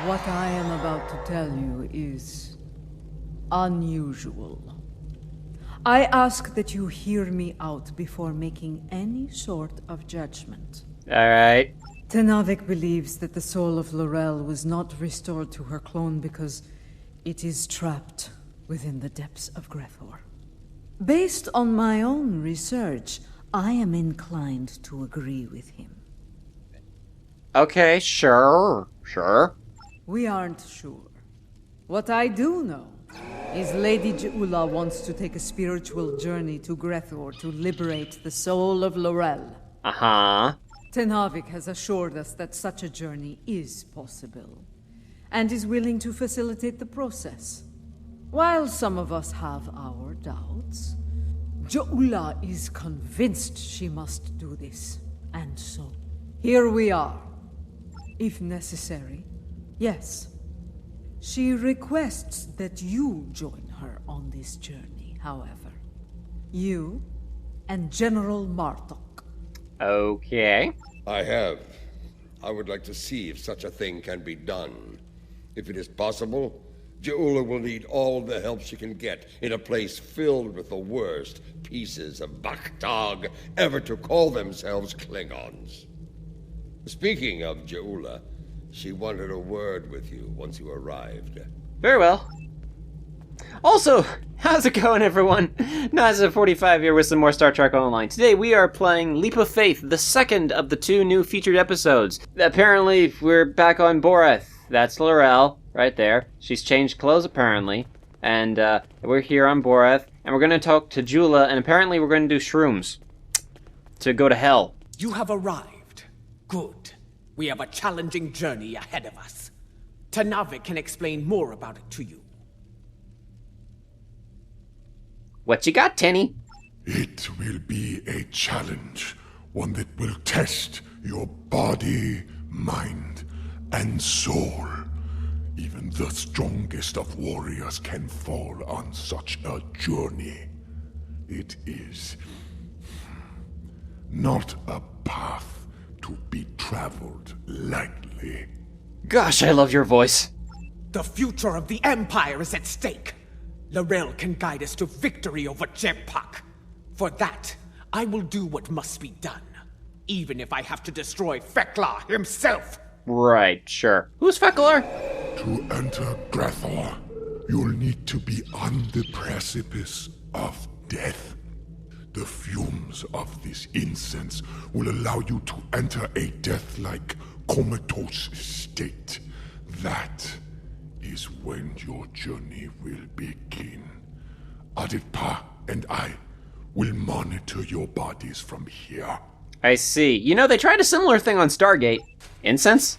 What I am about to tell you is unusual. I ask that you hear me out before making any sort of judgment. Alright. Tenavik believes that the soul of Laurel was not restored to her clone because it is trapped within the depths of Grethor. Based on my own research, I am inclined to agree with him. Okay, sure. We aren't sure. What I do know is Lady Je'ula wants to take a spiritual journey to Grethor to liberate the soul of Laurel. Uh-huh. Tenavik has assured us that such a journey is possible, and is willing to facilitate the process. While some of us have our doubts, Je'ula is convinced she must do this, and so, here we are. If necessary, yes. She requests that you join her on this journey, however. You and General Martok. Okay. I would like to see if such a thing can be done. If it is possible, Je'ula will need all the help she can get in a place filled with the worst pieces of Bakhtag ever to call themselves Klingons. Speaking of Je'ula, she wanted a word with you once you arrived. Very well. Also, how's it going, everyone? Nyzam45 here with some more Star Trek Online. Today we are playing Leap of Faith, the second of the 2 new featured episodes. Apparently, we're back on Boreth. That's Laurel, right there. She's changed clothes, apparently. And we're here on Boreth, and we're going to talk to Je'ula, and apparently we're going to do shrooms to go to hell. You have arrived. Good. We have a challenging journey ahead of us. Tenavik can explain more about it to you. What you got, Tenny? It will be a challenge, one that will test your body, mind, and soul. Even the strongest of warriors can fall on such a journey. It is not a path to be traveled lightly. Gosh, I love your voice. The future of the Empire is at stake. Laurel can guide us to victory over Jempak. For that, I will do what must be done, even if I have to destroy Fek'lhr himself. Right, sure. Who's Fek'lhr? To enter Grethor, you'll need to be on the precipice of death. The fumes of this incense will allow you to enter a death-like comatose state. That is when your journey will begin. Adet'pa and I will monitor your bodies from here. I see. You know, they tried a similar thing on Stargate. Incense?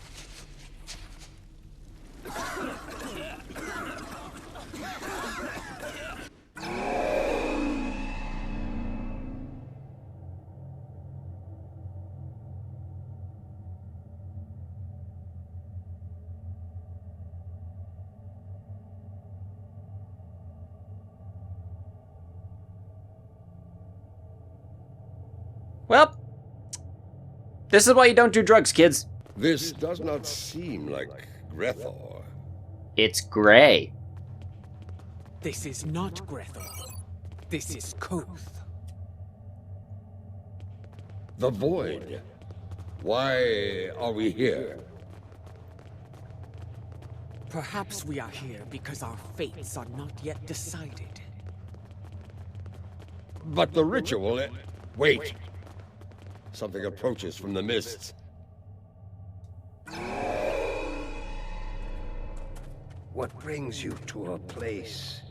Well, this is why you don't do drugs, kids. This does not seem like Grethor. It's gray. This is not Grethor. This is Koth. The Void. Why are we here? Perhaps we are here because our fates are not yet decided. But the ritual... Wait. Something approaches from the mists. What brings you to a place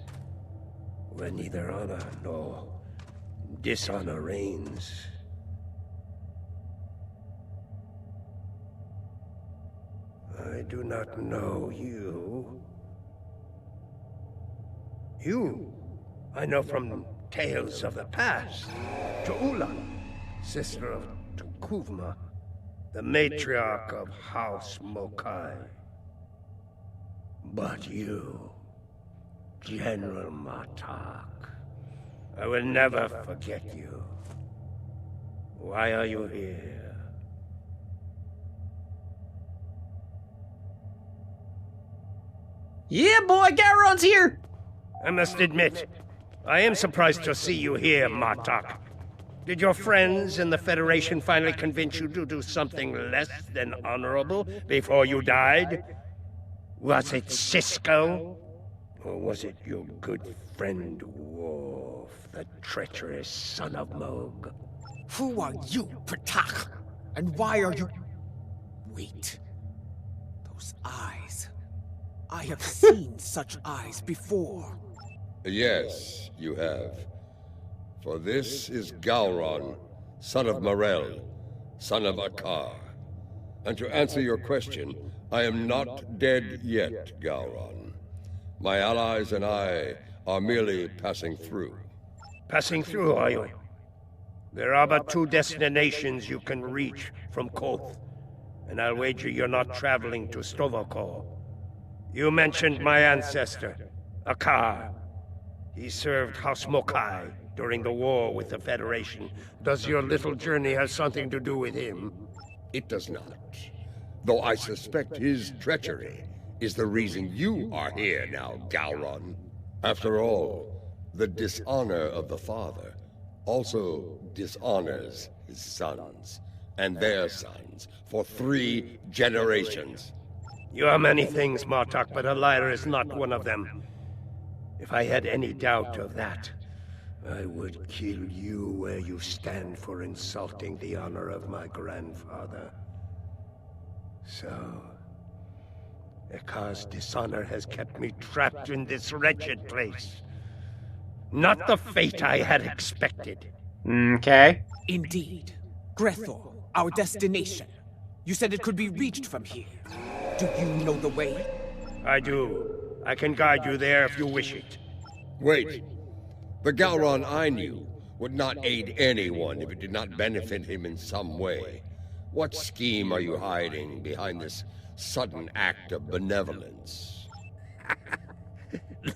where neither honor nor dishonor reigns? I do not know you. You, I know from tales of the past. Je'ula, sister of Tukuvma, the matriarch of House Mokai. But you, General Martok, I will never forget you. Why are you here? Yeah, boy, Gowron's here! I must admit, I am surprised to see you here, Martok. Did your friends in the Federation finally convince you to do something less than honorable before you died? Was it Cisco? Or was it your good friend Worf, the treacherous son of Moog? Who are you, Ptach? And why are you... Wait. Those eyes. I have seen such eyes before. Yes, you have. For this is Gowron, son of Morel, son of Akar. And to answer your question, I am not dead yet, Gowron. My allies and I are merely passing through. Passing through, are you? There are but 2 destinations you can reach from Koth, and I'll wager you're not traveling to Stovokor. You mentioned my ancestor, Akar. He served House Mokai during the war with the Federation. Does your little journey have something to do with him? It does not. Though I suspect his treachery is the reason you are here now, Gowron. After all, the dishonor of the father also dishonors his sons, and their sons, for 3 generations. You are many things, Martok, but a liar is not one of them. If I had any doubt of that, I would kill you where you stand for insulting the honor of my grandfather. So, Akar's dishonor has kept me trapped in this wretched place. Not the fate I had expected. Okay. Indeed. Grethor, our destination. You said it could be reached from here. Do you know the way? I do. I can guide you there if you wish it. Wait. The Gowron I knew would not aid anyone if it did not benefit him in some way. What scheme are you hiding behind this sudden act of benevolence?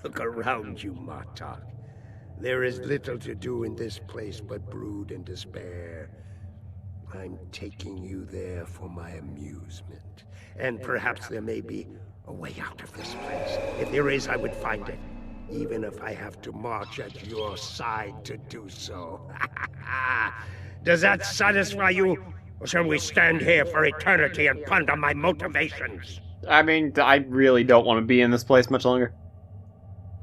Look around you, Martok. There is little to do in this place but brood and despair. I'm taking you there for my amusement. And perhaps there may be a way out of this place. If there is, I would find it. Even if I have to march at your side to do so. Does that satisfy you? Or shall we stand here for eternity and ponder my motivations? I mean, I really don't want to be in this place much longer.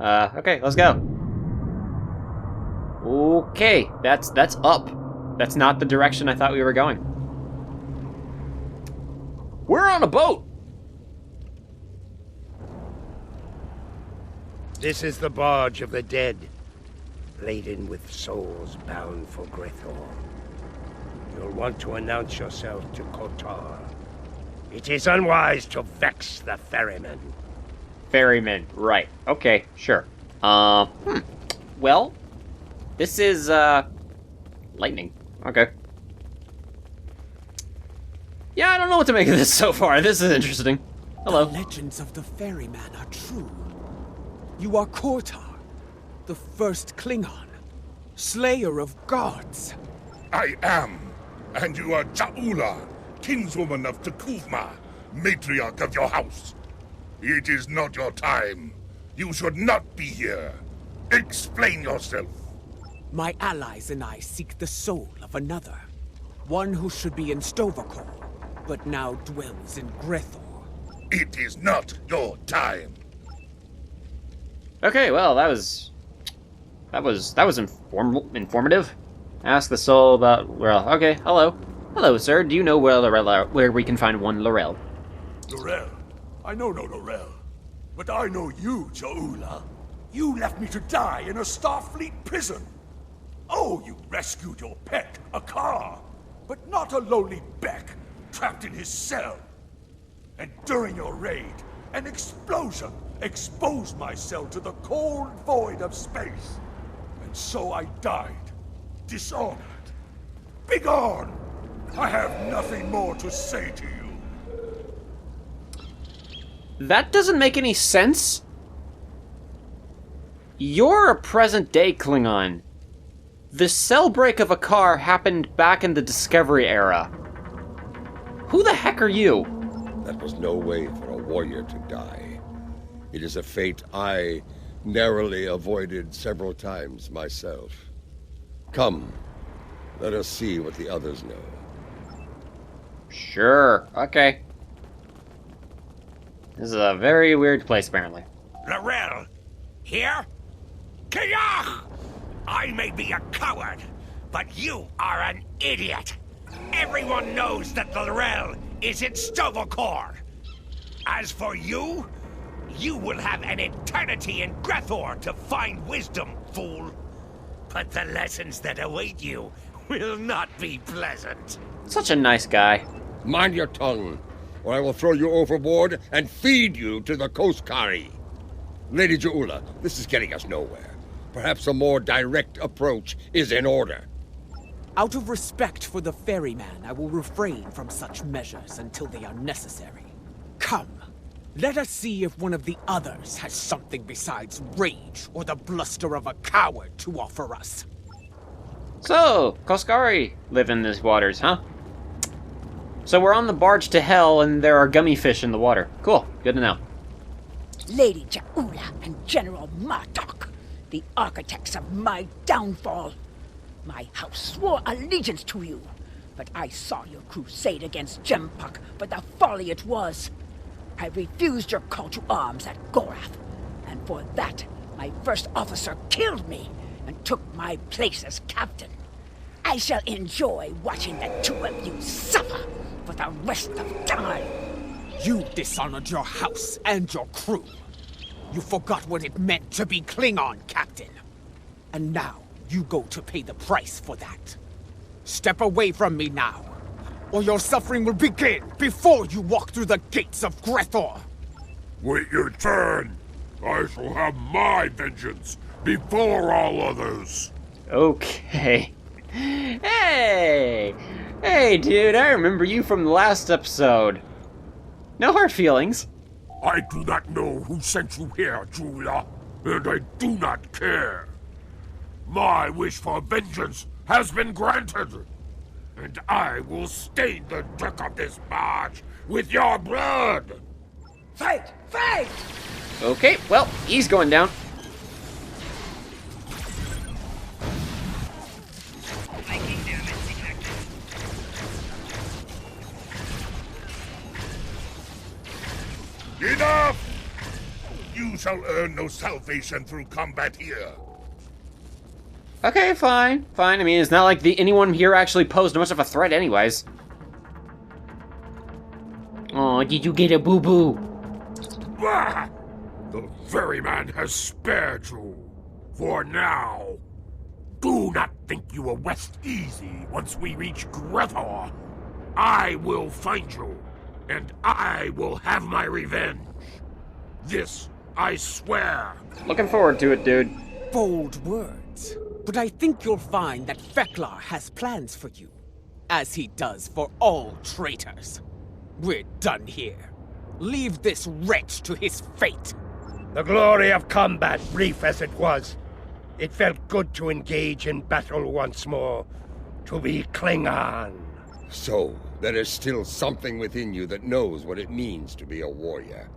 Okay, let's go. Okay, that's up. That's not the direction I thought we were going. We're on a boat! This is the barge of the dead, laden with souls bound for Grethor. You'll want to announce yourself to Kotar. It is unwise to vex the ferryman. Ferryman, right. Okay, sure. Well, this is, lightning. Okay. Yeah, I don't know what to make of this so far. This is interesting. Hello. The legends of the ferryman are true. You are Kotar, the first Klingon, slayer of gods. I am. And you are Ja'ula, kinswoman of T'Kuvma, matriarch of your house. It is not your time. You should not be here. Explain yourself. My allies and I seek the soul of another. One who should be in Stovokor, but now dwells in Grethor. It is not your time. Okay, well, that was informative. Ask the soul about Laurel. Okay, hello. Hello, sir. Do you know where we can find one Laurel? Laurel? I know no Laurel. But I know you, Ja'ula. You left me to die in a Starfleet prison. Oh, you rescued your pet, a car. But not a lowly Beck, trapped in his cell. And during your raid, an explosion exposed my cell to the cold void of space. And so I died, dishonored. Begone! I have nothing more to say to you. That doesn't make any sense. You're a present-day Klingon. The cell break of a car happened back in the Discovery era. Who the heck are you? That was no way for a warrior to die. It is a fate I narrowly avoided several times myself. Come, let us see what the others know. Sure. Okay. This is a very weird place, apparently. Laurel, here? Kiyach! I may be a coward, but you are an idiot. Everyone knows that Laurel is in Sto-vo-kor. As for you, you will have an eternity in Grethor to find wisdom, fool. But the lessons that await you will not be pleasant. Such a nice guy. Mind your tongue, or I will throw you overboard and feed you to the Koskari. Lady Je'ula, this is getting us nowhere. Perhaps a more direct approach is in order. Out of respect for the ferryman, I will refrain from such measures until they are necessary. Come, let us see if one of the others has something besides rage or the bluster of a coward to offer us. So, Koskari live in these waters, huh? So we're on the barge to hell, and there are gummy fish in the water. Cool, good to know. Lady Je'ula and General Martok, the architects of my downfall. My house swore allegiance to you, but I saw your crusade against Jempok, but the folly it was. I refused your call to arms at Boreth, and for that, my first officer killed me and took my place as captain. I shall enjoy watching the two of you suffer for the rest of time. You dishonored your house and your crew. You forgot what it meant to be Klingon, Captain. And now, you go to pay the price for that. Step away from me now, or your suffering will begin before you walk through the gates of Grethor. Wait your turn. I shall have my vengeance before all others. Okay. Hey! Hey, dude, I remember you from the last episode. No hard feelings. I do not know who sent you here, Je'ula, and I do not care. My wish for vengeance has been granted, and I will stain the deck of this barge with your blood. Fight! Fight! Okay, well, he's going down. Enough! You shall earn no salvation through combat here. Okay, fine. Fine. I mean, it's not like anyone here actually posed much of a threat anyways. Oh, did you get a boo-boo? Bah! The ferryman has spared you. For now. Do not think you will rest easy once we reach Grethor. I will find you, and I will have my revenge. This I swear. Looking forward to it, dude. Bold words. But I think you'll find that Fek'lhr has plans for you, as he does for all traitors. We're done here. Leave this wretch to his fate. The glory of combat, brief as it was. It felt good to engage in battle once more. To be Klingon. So, there is still something within you that knows what it means to be a warrior.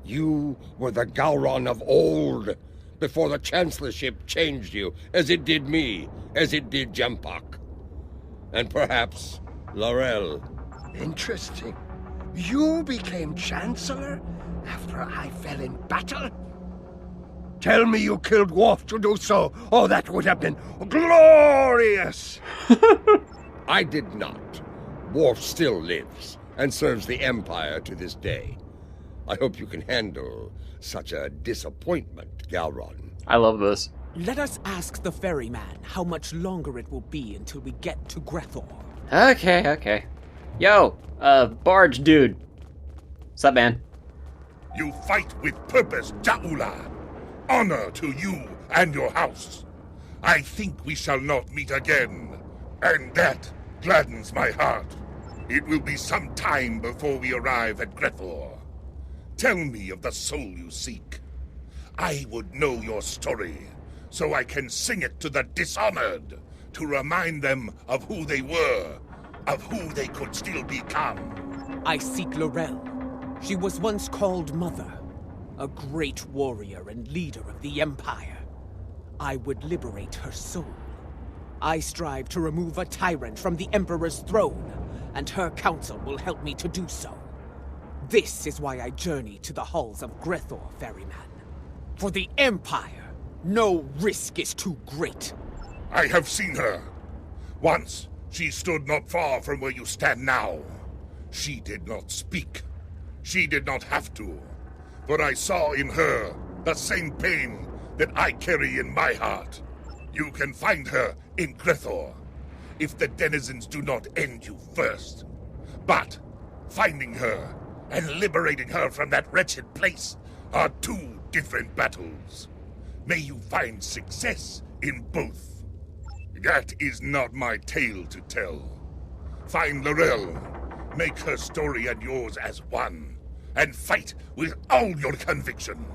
You were the Gowron of old, before the Chancellorship changed you, as it did me, as it did Jempok. And perhaps Laurel. Interesting. You became Chancellor after I fell in battle? Tell me you killed Worf to do so. Oh, that would have been glorious! I did not. Worf still lives, and serves the Empire to this day. I hope you can handle such a disappointment, Gowron. I love this. Let us ask the ferryman how much longer it will be until we get to Grethor. Okay. Yo, barge dude. What's up, man? You fight with purpose, Je'ula. Honor to you and your house. I think we shall not meet again, and that gladdens my heart. It will be some time before we arrive at Grethor. Tell me of the soul you seek. I would know your story, so I can sing it to the dishonored, to remind them of who they were, of who they could still become. I seek Laurel. She was once called Mother. a great warrior and leader of the Empire. I would liberate her soul. I strive to remove a tyrant from the Emperor's throne, and her council will help me to do so. This is why I journey to the halls of Grethor, ferryman. For the Empire, no risk is too great. I have seen her. Once, she stood not far from where you stand now. She did not speak. She did not have to. For I saw in her the same pain that I carry in my heart. You can find her in Grethor, if the denizens do not end you first. But finding her and liberating her from that wretched place are two different battles. May you find success in both. That is not my tale to tell. Find Laurel, make her story and yours as one, and fight with all your conviction.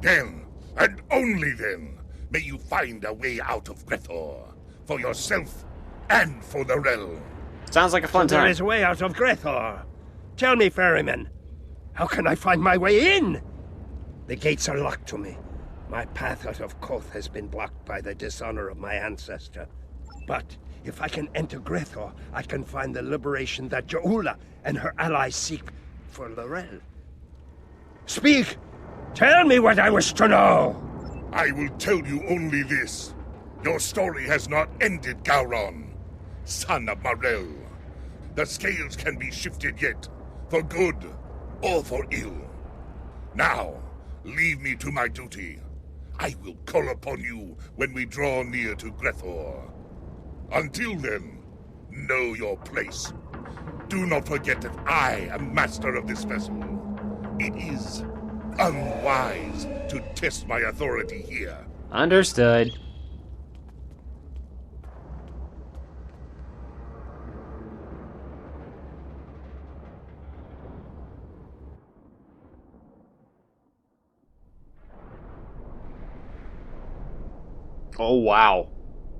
Then, and only then, may you find a way out of Grethor, for yourself and for Laurel. Sounds like a fun time. There is a way out of Grethor. Tell me, ferryman, how can I find my way in? The gates are locked to me. My path out of Koth has been blocked by the dishonor of my ancestor. But if I can enter Grethor, I can find the liberation that Ja'ula and her allies seek for Laurel. Speak! Tell me what I wish to know! I will tell you only this. Your story has not ended, Gowron, son of Marel. The scales can be shifted yet, for good or for ill. Now, leave me to my duty. I will call upon you when we draw near to Grethor. Until then, know your place. Do not forget that I am master of this vessel. It is unwise to test my authority here. Understood. Oh, wow.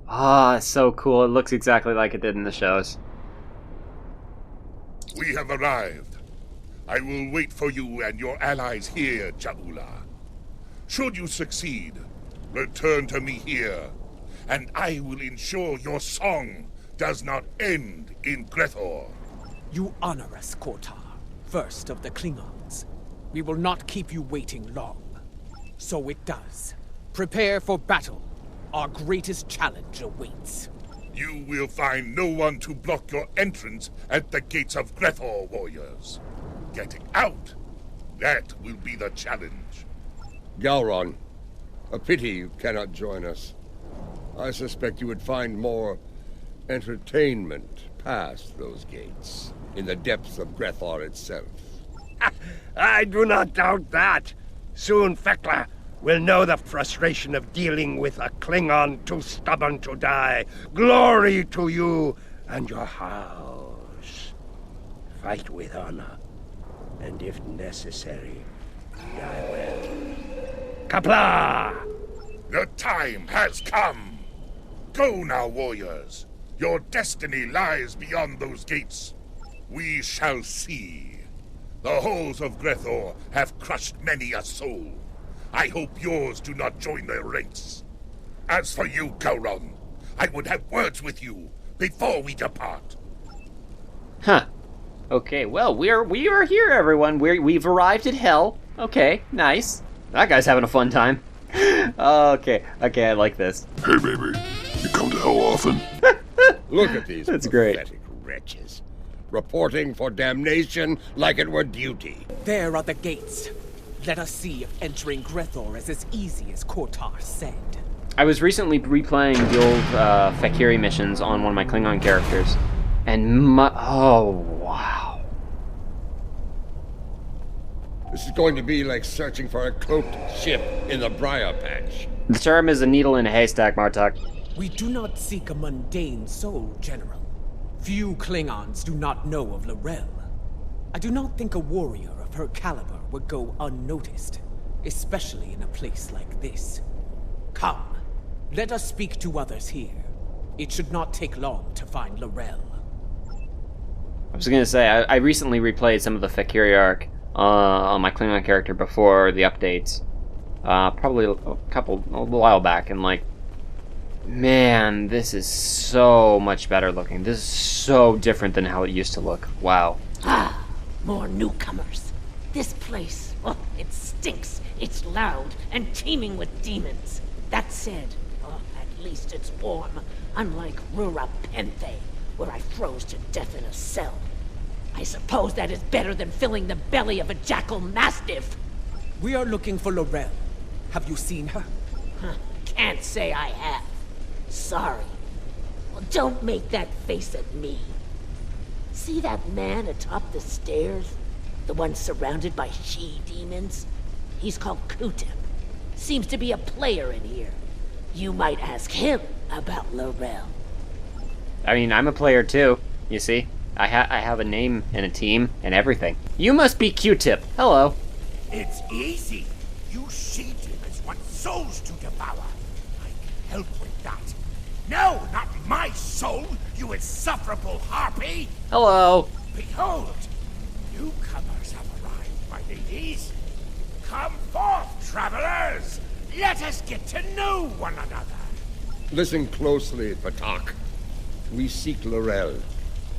Ah, so cool. It looks exactly like it did in the shows. We have arrived. I will wait for you and your allies here, Ja'ula. Should you succeed, return to me here, and I will ensure your song does not end in Grethor. You honor us, Kortar, first of the Klingons. We will not keep you waiting long. So it does. Prepare for battle. Our greatest challenge awaits. You will find no one to block your entrance at the gates of Grethor, warriors. Getting out, that will be the challenge. Gowron, a pity you cannot join us. I suspect you would find more entertainment past those gates, in the depths of Grethor itself. I do not doubt that. Soon Fek'lhr will know the frustration of dealing with a Klingon too stubborn to die. Glory to you and your house. Fight with honor, and if necessary, die well. Kapla! The time has come. Go now, warriors. Your destiny lies beyond those gates. We shall see. The halls of Grethor have crushed many a soul. I hope yours do not join their ranks. As for you, Gowron, I would have words with you before we depart. Huh. Okay, well, we are here, everyone. We've arrived at Hell. Okay, nice. That guy's having a fun time. Okay, I like this. Hey, baby. You come to Hell often? Look at these That's great. pathetic wretches. Reporting for damnation like it were duty. There are the gates. Let us see if entering Grethor is as easy as Kortar said. I was recently replaying the old fek'ihri missions on one of my Klingon characters, and oh, wow. This is going to be like searching for a cloaked ship in the briar patch. The term is a needle in a haystack, Martok. We do not seek a mundane soul, General. Few Klingons do not know of Laurel. I do not think a warrior of her caliber would go unnoticed, especially in a place like this. Come, let us speak to others here. It should not take long to find Laurel. I was gonna say, I recently replayed some of the fek'ihri arc on my Klingon character before the updates. Probably a while back, and like, man, this is so much better looking. This is so different than how it used to look. Wow. Ah, more newcomers. This place, oh, it stinks. It's loud and teeming with demons. That said, oh, at least it's warm, unlike Rura Penthe, where I froze to death in a cell. I suppose that is better than filling the belly of a jackal mastiff. We are looking for Laurel. Have you seen her? Huh, can't say I have. Sorry. Well, don't make that face at me. See that man atop the stairs? The one surrounded by she-demons? He's called Kutip. Seems to be a player in here. You might ask him about Laurel. I mean, I'm a player too, you see? I have a name and a team and everything. You must be Q-Tip. Hello. It's easy. You she-demons want souls to devour. I can help with that. No, not my soul, you insufferable harpy! Hello. Behold, newcomers have arrived, my ladies. Come forth, travelers! Let us get to know one another. Listen closely, Patak. We seek Laurel.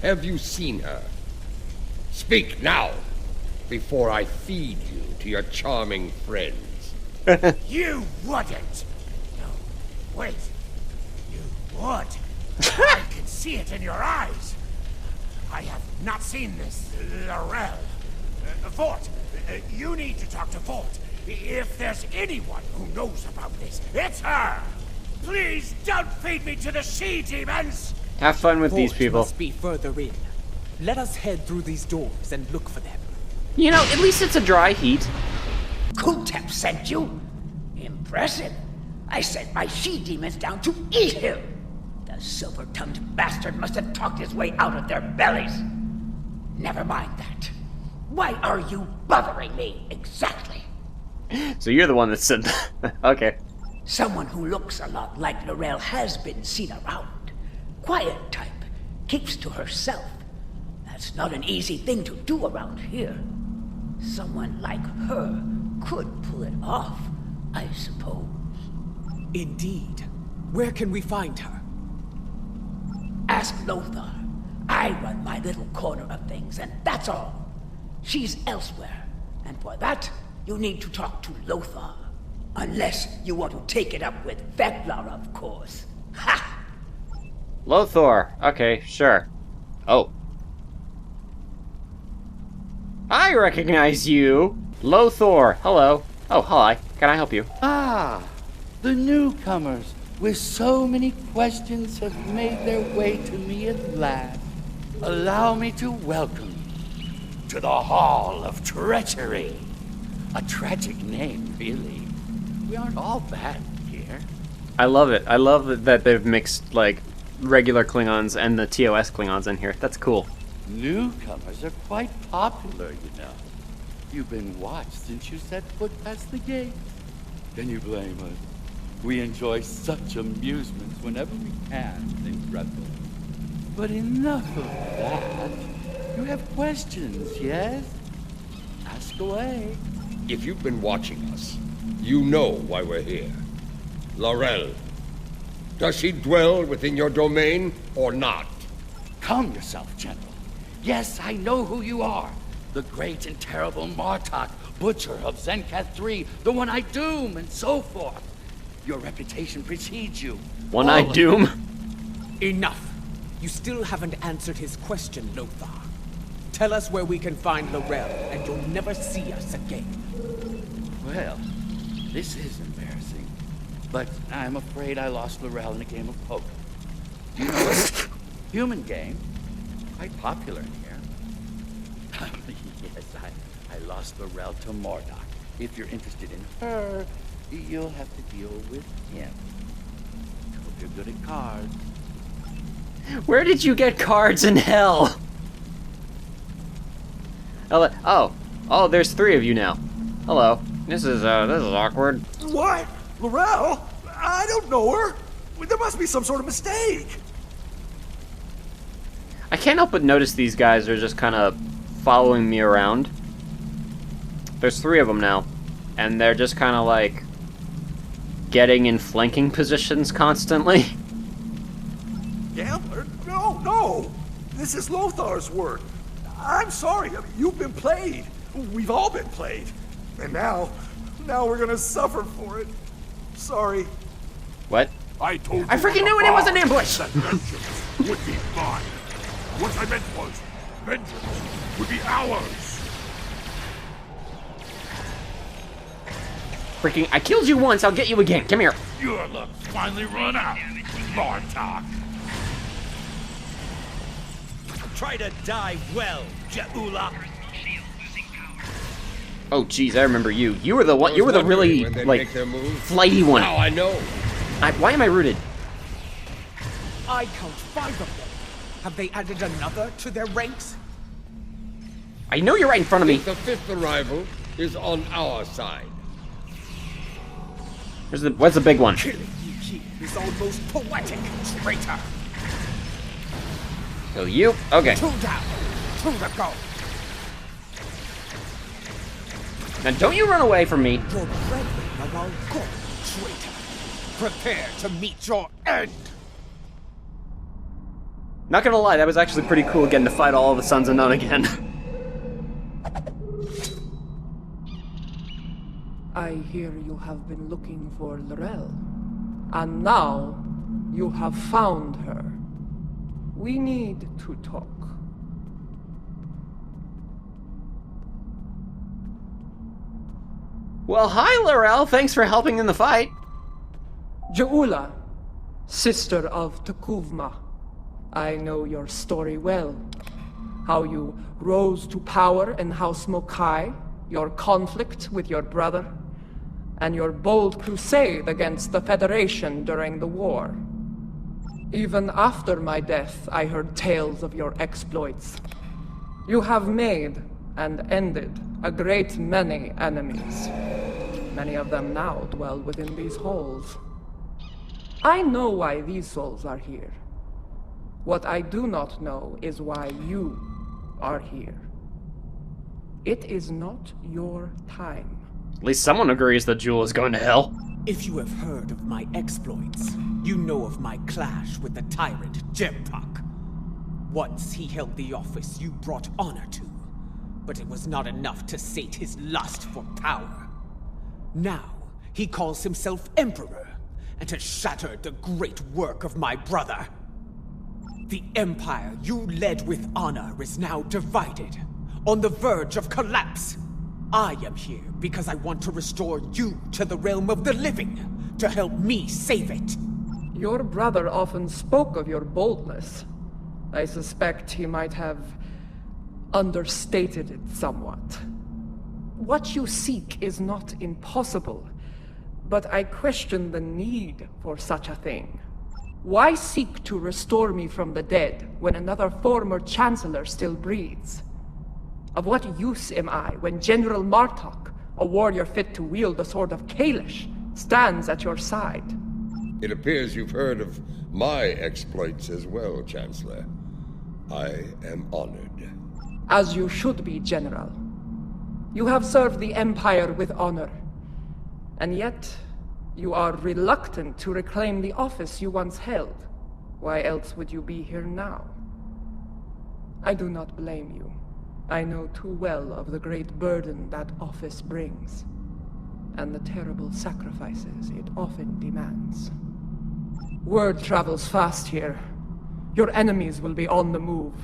Have you seen her? Speak now, before I feed you to your charming friends. You wouldn't! No, wait. You would. I can see it in your eyes. I have not seen this Laurel. Fort, you need to talk to Fort. If there's anyone who knows about this, it's her! Please don't feed me to the she-demons! Have fun with these Fort people. must be further in. Let us head through these doors and look for them. You know, at least it's a dry heat. Kutep sent you? Impressive. I sent my she-demons down to eat him. The silver-tongued bastard must have talked his way out of their bellies. Never mind that. Why are you bothering me, exactly? So you're the one that said that. Okay. Someone who looks a lot like Laurel has been seen around. Quiet type. Keeps to herself. That's not an easy thing to do around here. Someone like her could pull it off, I suppose. Indeed. Where can we find her? Ask Lothar. I run my little corner of things, and that's all. She's elsewhere, and for that, you need to talk to Lothar. Unless you want to take it up with Fek'lhr, of course. Ha! Lothar. Okay, sure. Oh. I recognize you. Lothar. Hello. Oh, hi. Can I help you? Ah, the newcomers with so many questions have made their way to me at last. Allow me to welcome you to the Hall of Treachery. A tragic name, really. We aren't all bad here. I love it. I love that they've mixed, like, regular Klingons and the TOS Klingons in here. That's cool. Newcomers are quite popular, you know. You've been watched since you set foot past the gate. Can you blame us? We enjoy such amusements whenever we can in Reborn. But enough of that. You have questions, yes? Ask away. If you've been watching us, you know why we're here. Laurel. Does she dwell within your domain or not? Calm yourself, General. Yes, I know who you are. The great and terrible Martok, butcher of Zenkath 3, the one-eyed Doom, and so forth. Your reputation precedes you. One-eyed Doom? Enough. You still haven't answered his question, Lothar. Tell us where we can find Laurel, and you'll never see us again. Well, this is embarrassing. But I'm afraid I lost Laurel in a game of poker. You know it? Human game. Quite popular in here. Yes, I lost Laurel to Mordok. If you're interested in her, you'll have to deal with him. Hope you're good at cards. Where did you get cards in hell? Oh, there's 3 of you now. Hello. This is awkward. What? Laurel? I don't know her. There must be some sort of mistake. I can't help but notice these guys are just kind of following me around. There's 3 of them now. And they're just kind of like getting in flanking positions constantly. Gambler? No! This is Lothar's work. I'm sorry, you've been played. We've all been played. And now we're gonna suffer for it. Sorry. What? I told you. I freaking knew it was an ambush! That vengeance would be mine. What I meant was, vengeance would be ours. Freaking, I killed you once, I'll get you again. Come here. Your luck's finally run out, Martok. Try to die well, Ja'ula. Oh, jeez, I remember you. You were the one. You were the really like flighty one. Now I know. Why am I rooted? I count 5 of them. Have they added another to their ranks? I know you're right in front of me. The 5th arrival is on our side. What's the big one? Killing you here is almost poetic, traitor. Oh, you? Okay. 2 down, 2 to go. Now, don't you run away from me. Your brethren are all gone, traitor. Prepare to meet your end. Not gonna lie, that was actually pretty cool getting to fight all of the Sons of None again. I hear you have been looking for Lorel. And now, you have found her. We need to talk. Well, hi, Lorel. Thanks for helping in the fight. Ja'ula, sister of Tekuvma. I know your story well. How you rose to power in House Mokai, your conflict with your brother, and your bold crusade against the Federation during the war. Even after my death, I heard tales of your exploits. You have made and ended a great many enemies. Many of them now dwell within these halls. I know why these souls are here. What I do not know is why you are here. It is not your time. At least someone agrees that Jewel is going to hell. If you have heard of my exploits, you know of my clash with the tyrant Jempak. Once he held the office you brought honor to, but it was not enough to sate his lust for power. Now, he calls himself Emperor, and has shattered the great work of my brother. The empire you led with honor is now divided, on the verge of collapse. I am here because I want to restore you to the realm of the living, to help me save it. Your brother often spoke of your boldness. I suspect he might have understated it somewhat. What you seek is not impossible, but I question the need for such a thing. Why seek to restore me from the dead when another former Chancellor still breathes? Of what use am I when General Martok, a warrior fit to wield the sword of Kalish, stands at your side? It appears you've heard of my exploits as well, Chancellor. I am honored. As you should be, General. You have served the Empire with honor. And yet, you are reluctant to reclaim the office you once held. Why else would you be here now? I do not blame you. I know too well of the great burden that office brings, and the terrible sacrifices it often demands. Word travels fast here. Your enemies will be on the move.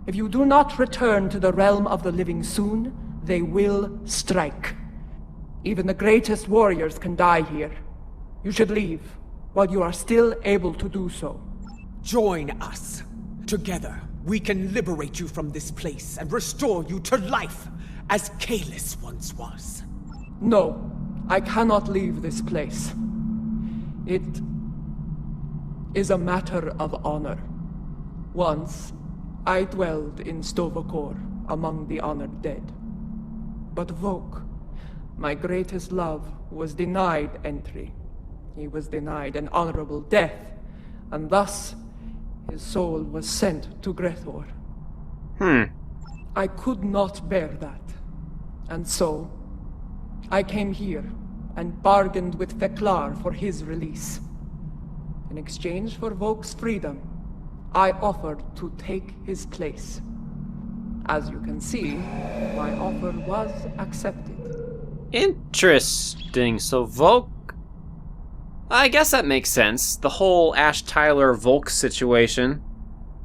If you do not return to the realm of the living soon, they will strike. Even the greatest warriors can die here. You should leave, while you are still able to do so. Join us. Together, we can liberate you from this place and restore you to life, as Kalis once was. No, I cannot leave this place. It is a matter of honor. Once, I dwelled in Stovokor, among the honored dead. But Vok, my greatest love, was denied entry. He was denied an honorable death, and thus, his soul was sent to Grethor. I could not bear that, and so I came here and bargained with Fek'lhr for his release. In exchange for Volk's freedom, I offered to take his place. As you can see, my offer was accepted. Interesting. So Volk... I guess that makes sense. The whole Ash Tyler Volk situation.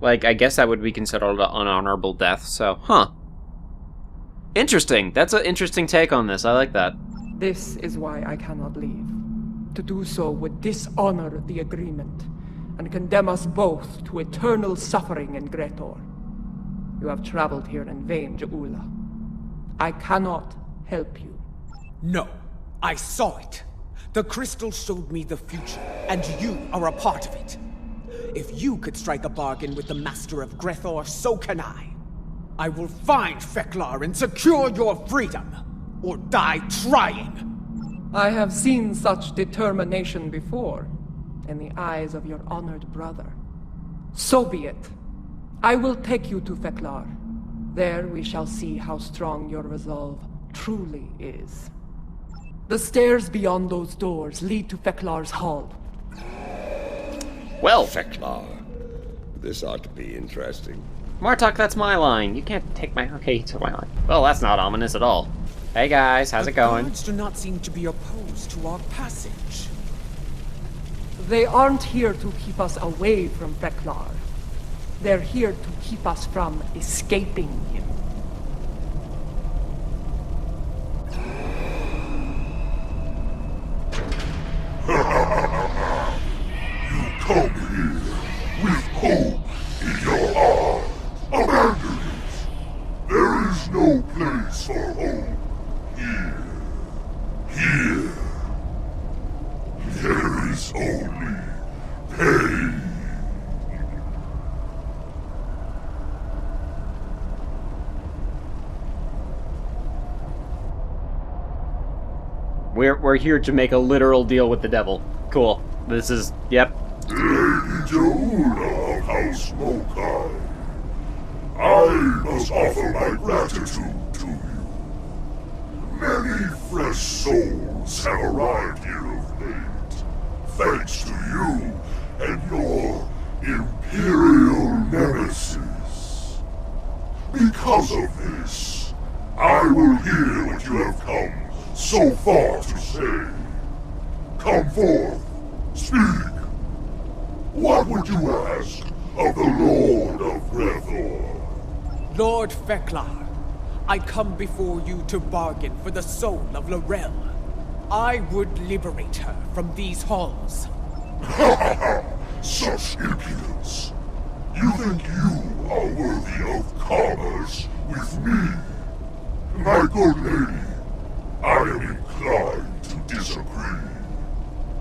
Like, I guess that would be considered an unhonorable death, so, huh. Interesting. That's an interesting take on this. I like that. This is why I cannot leave. To do so would dishonor the agreement, and condemn us both to eternal suffering in Gretor. You have traveled here in vain, Ja'ula. I cannot help you. No, I saw it. The crystal showed me the future, and you are a part of it. If you could strike a bargain with the Master of Gretor, so can I. I will find Fek'lhr and secure your freedom, or die trying. I have seen such determination before, in the eyes of your honored brother. So be it. I will take you to Fek'lhr. There we shall see how strong your resolve truly is. The stairs beyond those doors lead to Fek'lhr's hall. Well, Fek'lhr. This ought to be interesting. Martok, that's my line. You can't take my... Okay, you took my line. Well, that's not ominous at all. Hey guys, how's it going? The guards do not seem to be opposed to our passage. They aren't here to keep us away from Fek'lhr. They're here to keep us from escaping him. You come here with hope in your heart. Abandon it. There is no place for hope here. Here. There is only pain. We're here to make a literal deal with the devil. Cool. This is... Yep. Lady Ja'ula of House Mokai, I must offer my gratitude to you. Many fresh souls have arrived here of late, thanks to you and your Imperial Nemesis. Because of this, I will hear what you have come so far to say. Come forth, speak. What would you ask of the Lord of Gretor? Lord Fek'lhr, I come before you to bargain for the soul of Lorel. I would liberate her from these halls. Such impudence. You think you are worthy of commerce with me? My good lady, I am inclined to disagree.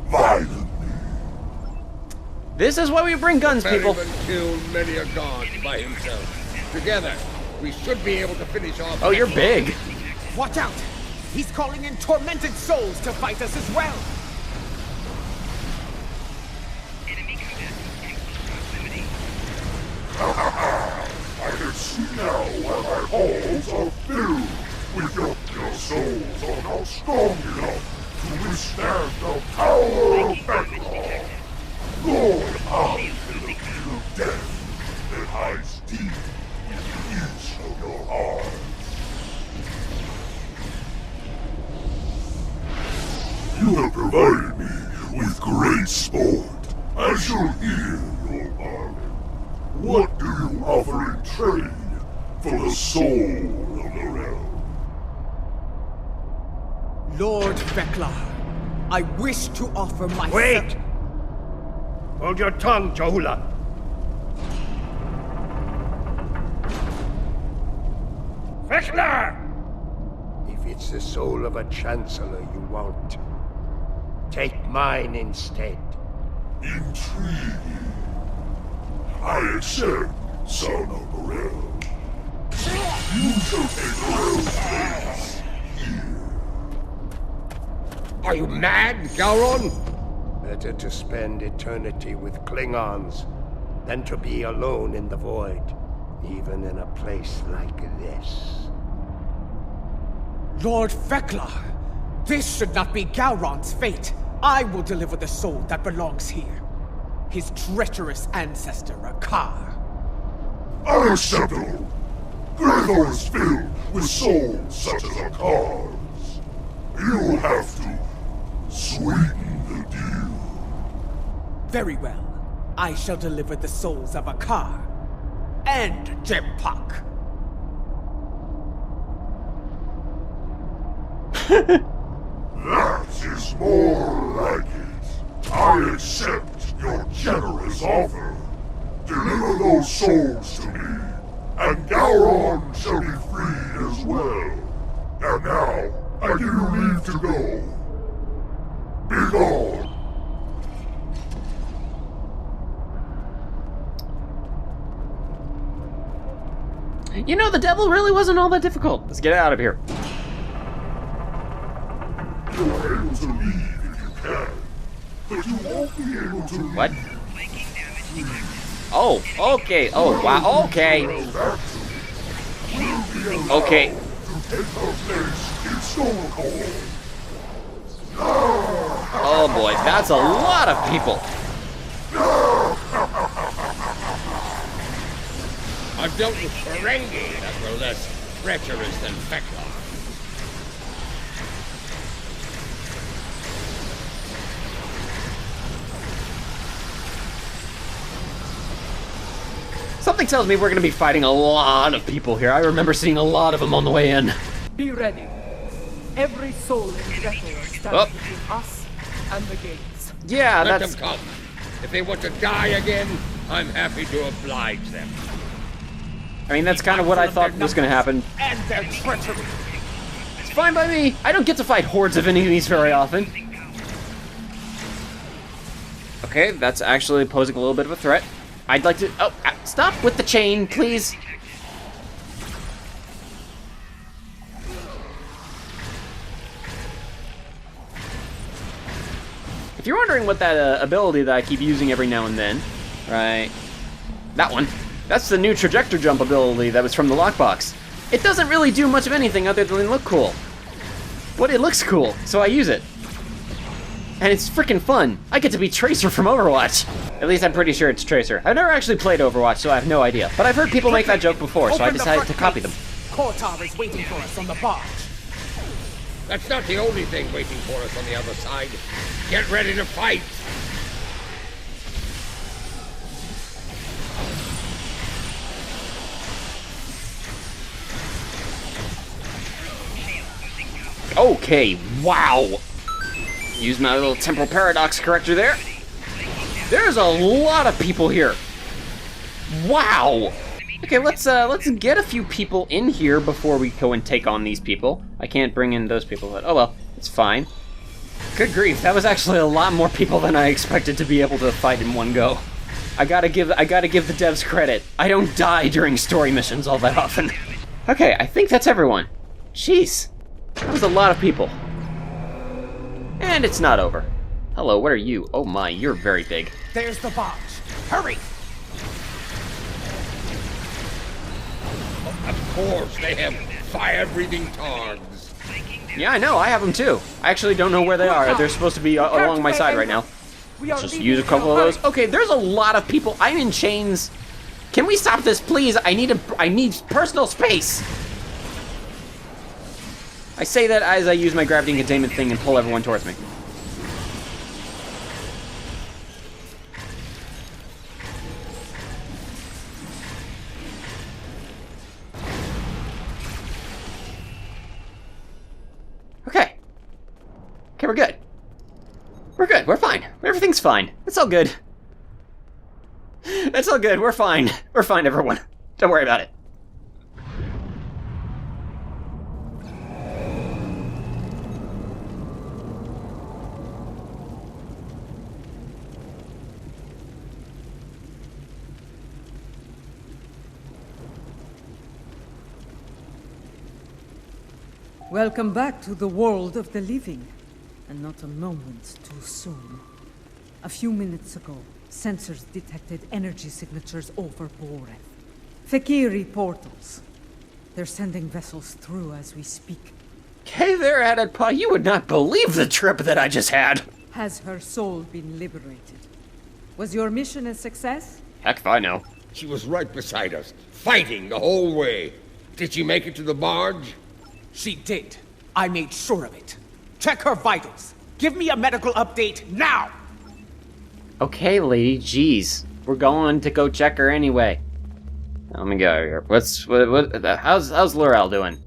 Violently. This is why we bring guns, people. Ferryman killed many a god by himself. Together, we should be able to finish off... Oh, you're big. Watch out! He's calling in tormented souls to fight us as well! I can see now why my halls are filled with your souls are now strong enough to withstand the power of Fek'lhr. Lord out in the field of death that hides deep within each of your hearts. You have provided me with great sport, as you'll hear, your bargain. What do you offer in trade for the soul of Lorel? Lord Fek'lhr, I wish to offer my... Wait! Hold your tongue, Ja'ula. Fek'lhr! If it's the soul of a Chancellor you want, take mine instead. Intriguing. I accept, son of Boreth. You shall take Lorel's place here. Are you mad, Gowron? Better to spend eternity with Klingons than to be alone in the void, even in a place like this. Lord Fek'lhr, This should not be Gowron's fate. I will deliver the soul that belongs here. His treacherous ancestor, Akar. Unacceptable! Grethor is filled with souls such as Akar's. You have to sweeten the deal. Very well. I shall deliver the souls of Akar and Jempak. That is more like it. I accept your generous offer. Deliver those souls to me, and Gowron shall be free as well. And now, I give you leave to go. Be gone. You know, the devil really wasn't all that difficult. Let's get out of here. You are able to leave if you can, but you won't be able to leave. What? Oh, okay. Oh, wow. Okay. Okay. Oh boy, that's a lot of people. I've dealt with Ferengi that were less treacherous than Fek'lhr. Something tells me we're gonna be fighting a lot of people here. I remember seeing a lot of them on the way in. Be ready. Every soul in Reborn stands between us and the gates. Yeah, Let that's... them come. If they want to die again, I'm happy to oblige them. I mean, that's kind of what I thought was gonna happen. And their treachery. It's fine by me. I don't get to fight hordes of enemies very often. Okay, that's actually posing a little bit of a threat. I'd like to... Oh, stop with the chain, please. If you're wondering what that ability that I keep using every now and then, right, that one, that's the new trajectory jump ability that was from the lockbox. It doesn't really do much of anything other than look cool. But it looks cool, so I use it. And it's freaking fun. I get to be Tracer from Overwatch. At least I'm pretty sure it's Tracer. I've never actually played Overwatch, so I have no idea. But I've heard people make that joke before, so I decided to copy them. Kotar is waiting for us on the barge. That's not the only thing waiting for us on the other side. Get ready to fight! Okay, wow. Use my little temporal paradox corrector there. There's a lot of people here. Wow. Okay, let's get a few people in here before we go and take on these people. I can't bring in those people, but oh well, it's fine. Good grief, that was actually a lot more people than I expected to be able to fight in one go. I gotta give the devs credit. I don't die during story missions all that often. Okay, I think that's everyone. Jeez, that was a lot of people. And it's not over. Hello, what are you? Oh my, you're very big. There's the barge. Hurry! Of course, they have fire-breathing targs. Yeah, I know, I have them too. I actually don't know where they are. They're supposed to be along my side right now. Let's just use a couple of those. Okay, there's a lot of people. I'm in chains. Can we stop this, please? I need personal space. I say that as I use my gravity containment thing and pull everyone towards me. Okay, we're good. We're good, we're fine. Everything's fine. It's all good. It's all good, we're fine. We're fine, everyone. Don't worry about it. Welcome back to the world of the living, and not a moment too soon. A few minutes ago, sensors detected energy signatures over Boreth. Fek'ihri portals. They're sending vessels through as we speak. Hey there, adet'pa. You would not believe the trip that I just had. Has her soul been liberated? Was your mission a success? Heck if I know. She was right beside us, fighting the whole way. Did she make it to the barge? She did. I made sure of it. Check her vitals. Give me a medical update now! Okay, lady, jeez. We're going to go check her anyway. Let me go here. How's Laurel doing?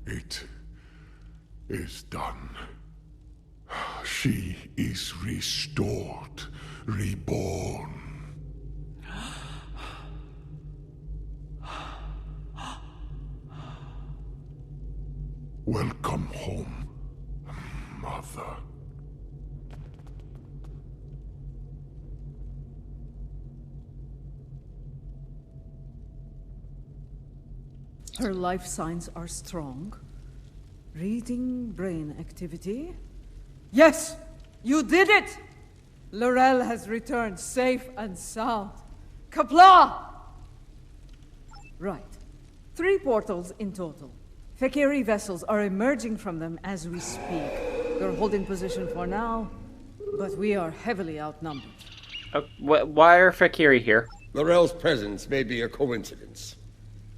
It is done. She is restored, reborn. Welcome home, Mother. Her life signs are strong. Reading brain activity. Yes! You did it! Laurel has returned safe and sound. Qapla'! Right. 3 portals in total. Fek'ihri vessels are emerging from them as we speak. They're holding position for now, but we are heavily outnumbered. Why are fek'ihri here? Laurel's presence may be a coincidence.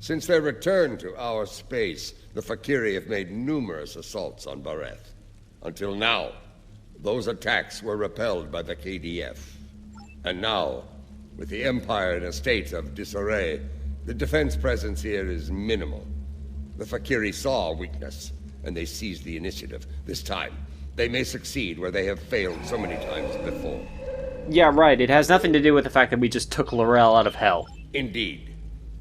Since their return to our space, the fek'ihri have made numerous assaults on Boreth. Until now, those attacks were repelled by the KDF. And now, with the Empire in a state of disarray, the defense presence here is minimal. The fek'ihri saw weakness, and they seized the initiative. This time, they may succeed where they have failed so many times before. Yeah, right. It has nothing to do with the fact that we just took Laurel out of hell. Indeed.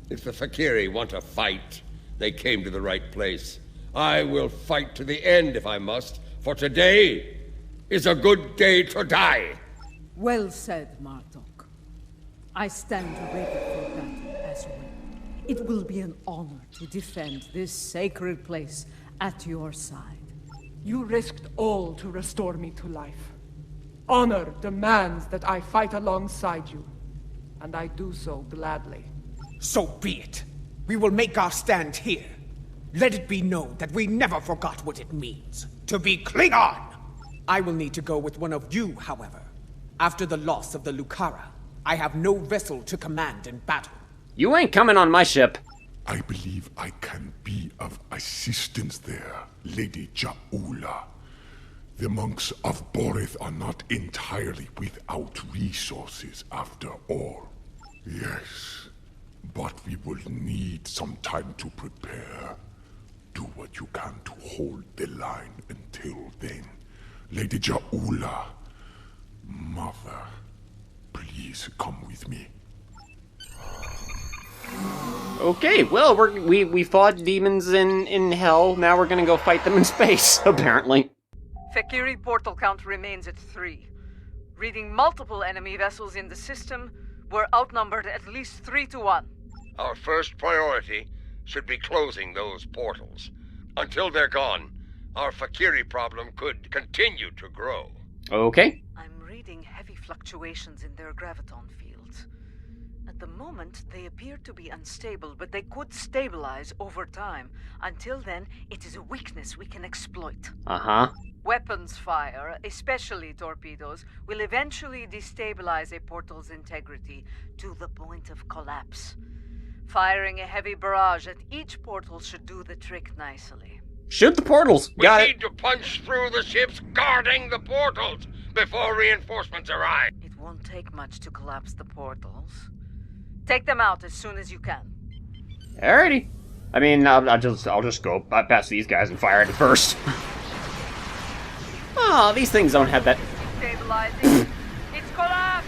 If the fek'ihri want to fight, they came to the right place. I will fight to the end if I must, for today is a good day to die. Well said, Martok. I stand ready for battle as well. It will be an honor to defend this sacred place at your side. You risked all to restore me to life. Honor demands that I fight alongside you, and I do so gladly. So be it. We will make our stand here. Let it be known that we never forgot what it means to be Klingon! I will need to go with one of you, however. After the loss of the Lucara, I have no vessel to command in battle. You ain't coming on my ship. I believe I can be of assistance there, Lady Ja'ula. The monks of Boreth are not entirely without resources after all. Yes, but we will need some time to prepare. Do what you can to hold the line until then. Lady Ja'ula, Mother, please come with me. Okay, well, we fought demons in hell. Now we're gonna go fight them in space, apparently. Fek'ihri portal count remains at 3. Reading multiple enemy vessels in the system, we're outnumbered at least 3 to 1. Our first priority should be closing those portals. Until they're gone, our fek'ihri problem could continue to grow. Okay. I'm reading heavy fluctuations in their graviton fields. At the moment, they appear to be unstable, but they could stabilize over time. Until then, it is a weakness we can exploit. Uh-huh. Weapons fire, especially torpedoes, will eventually destabilize a portal's integrity to the point of collapse. Firing a heavy barrage at each portal should do the trick nicely. Shoot the portals! We Got need it! to punch through the ships guarding the portals before reinforcements arrive. It won't take much to collapse the portals. Take them out as soon as you can. Alrighty. I mean, I'll just go past these guys and fire at it first. Oh, these things don't have that. Stabilizing. It's collapsed!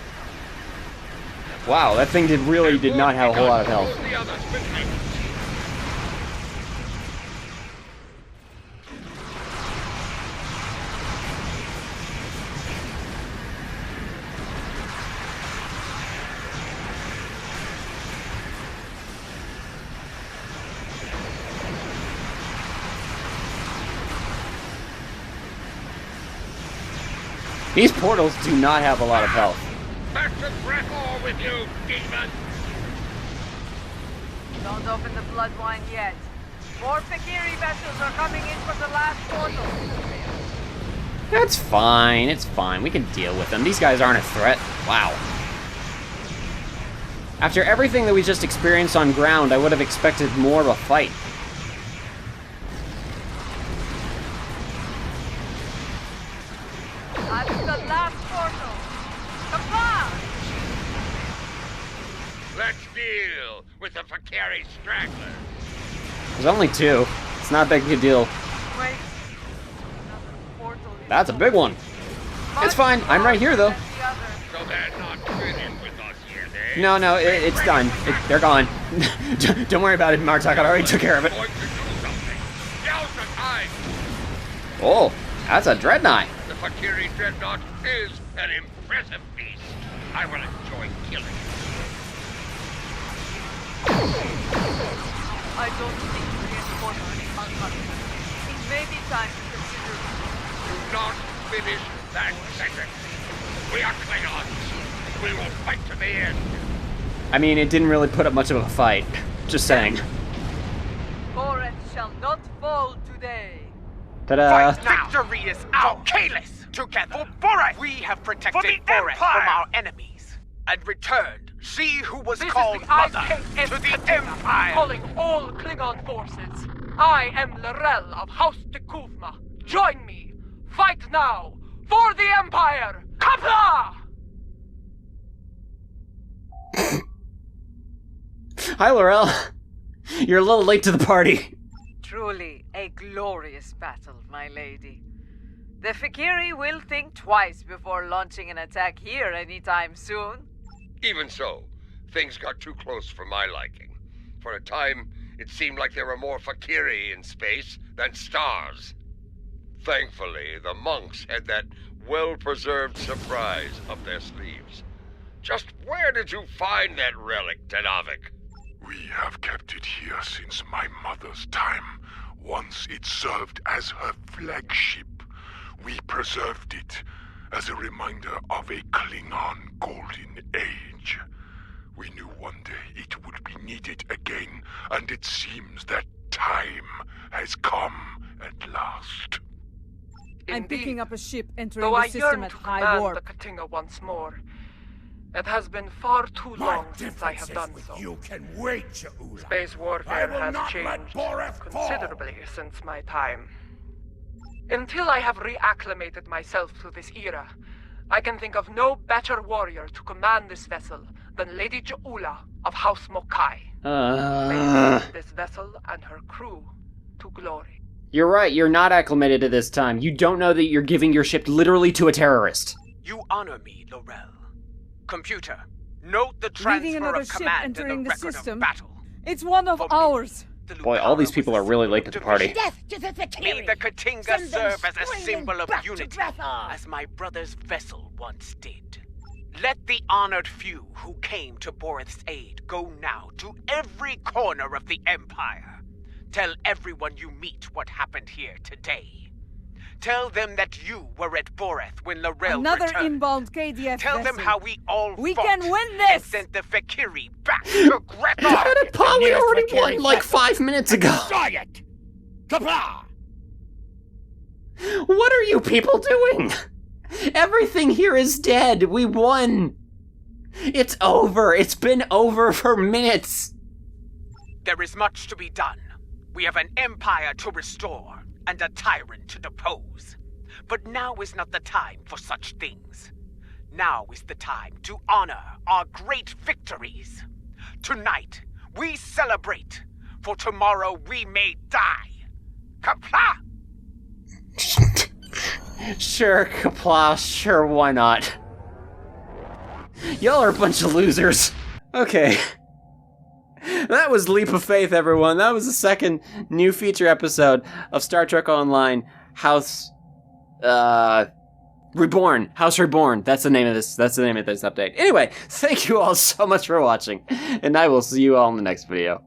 Wow, that thing really did not have a whole lot of health. The others behind us. These portals do not have a lot of health. Back to Reborn with you, demon! Don't open the blood wine yet. More fek'ihri vessels are coming in from the last portal. That's fine, it's fine. We can deal with them. These guys aren't a threat. Wow. After everything that we just experienced on ground, I would have expected more of a fight. That's the last portal. Come on! Let's deal with the fek'ihri stragglers. There's only 2. It's not a big deal. Wait. That's a big one. It's fine. I'm right here, though. So they're not finished with us yet, eh? No, it's done. They're gone. Don't worry about it, Martok. I already took care of it. Going to do something. Now's the time. Oh, that's a dreadnought. The fek'ihri dreadnought is an impressive beast. I will enjoy killing it. I don't think reinforcements are coming. It may be time to consider. Do not finish that sentence. We are Klingons. We will fight to the end. I mean, it didn't really put up much of a fight. Just saying. Boreth shall not fall today. Ta-da! Victory is ours. Kalis, together. For Boreth, we have protected Boreth from our enemies and returned she who was called Mother to the Empire. Calling all Klingon forces. I am Lorel of House Tekuvma. Join me. Fight now for the Empire. Kapla! Hi, Laurel. You're a little late to the party. Truly a glorious battle, my lady. The fek'ihri will think twice before launching an attack here anytime soon. Even so, things got too close for my liking. For a time, it seemed like there were more fek'ihri in space than stars. Thankfully, the monks had that well-preserved surprise up their sleeves. Just where did you find that relic, Tenavik? We have kept it here since my mother's time. Once it served as her flagship. We preserved it as a reminder of a Klingon golden age. We knew one day it would be needed again, and it seems that time has come at last. I'm picking up a ship entering Though the I system yearn at to high command warp. the Katinga once more, it has been far too long since I have done so. You can wait, Ja'ula. Space I warfare will has not let changed Boreth fall. considerably since my time. Until I have reacclimated myself to this era, I can think of no better warrior to command this vessel than Lady Ja'ula of House Mokai. May she lead this vessel and her crew to glory. You're right, you're not acclimated to this time. You don't know that you're giving your ship literally to a terrorist. You honor me, Laurel. Computer, note the Leading transfer another of ship command entering in the the record system. of battle. It's one of ours. Boy, all these people are really late to the party. Death to the fek'ihri. May the Katinga Send them serve as a screaming symbol of back to unity, Grethar. as my brother's vessel once did. Let the honored few who came to Boreth's aid go now to every corner of the Empire. Tell everyone you meet what happened here today. Tell them that you were at Boreth when Laurel Another returned. inbound KDF Tell them vessel. how we all We fought can win and this! sent the fek'ihri back to Grethar. Adet'pa, we already won like 5 minutes ago. Destroy it! Kapla! What are you people doing? Everything here is dead. We won. It's over. It's been over for minutes. There is much to be done. We have an empire to restore and a tyrant to depose. But now is not the time for such things. Now is the time to honor our great victories. Tonight, we celebrate, for tomorrow we may die. Kapla! Sure, Kapla, sure, why not? Y'all are a bunch of losers. Okay. That was Leap of Faith, everyone. That was the second new feature episode of Star Trek Online House Reborn. House Reborn. That's the name of this update. Anyway, thank you all so much for watching, and I will see you all in the next video.